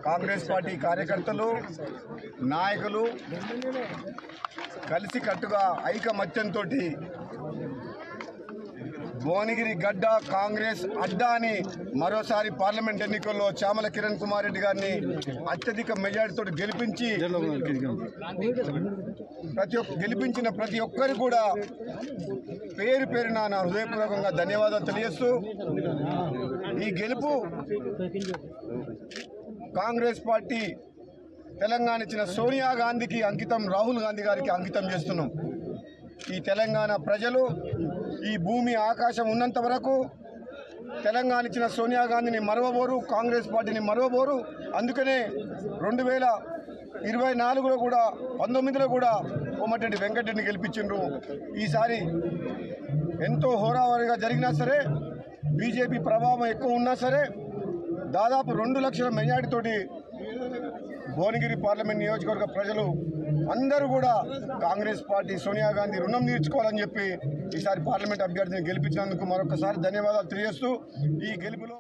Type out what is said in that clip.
Congress party కార్యకర్తలు నాయకులు కలిసికట్టుగా ఐకమత్యంతో భువనగిరి గడ్డ కాంగ్రెస్ అడ్డా అని మరోసారి పార్లమెంట్ ఎన్నికల్లో చామల కిరణ్ కుమార్ రెడ్డి గారిని అత్యధిక మెజారిటీతో గెలిపించిన ప్రతి ఒక్కరు కూడా పేరు పేరున నా హృదయపూర్వకంగా ధన్యవాదాలు తెలియజేస్తూ ఈ గెలుపు కాంగ్రెస్ పార్టీ తెలంగాణ ఇచ్చిన సోనియా గాంధీకి అంకితం, రాహుల్ గాంధీ గారికి అంకితం చేస్తున్నాం. ఈ తెలంగాణ ప్రజలు ఈ భూమి ఆకాశం ఉన్నంత వరకు తెలంగాణ ఇచ్చిన సోనియా గాంధీని మరవబోరు, కాంగ్రెస్ పార్టీని మరవబోరు. అందుకనే 2024లో కూడా 19లో కూడా కోమటిరెడ్డి వెంకటరెడ్డిని గెలిపించిండ్రు. ఈసారి ఎంతో హోరాహోరీగా జరిగినా సరే, బీజేపీ ప్రభావం ఎక్కువ ఉన్నా సరే, దాదాపు 2 లక్షల మెజారిటీతోటి భువనగిరి పార్లమెంట్ నియోజకవర్గ ప్రజలు అందరూ కూడా కాంగ్రెస్ పార్టీ సోనియా గాంధీ రుణం తీర్చుకోవాలని చెప్పి ఈసారి పార్లమెంట్ అభ్యర్థిని గెలిపించినందుకు మరొకసారి ధన్యవాదాలు తెలియజేస్తూ ఈ గెలుపులో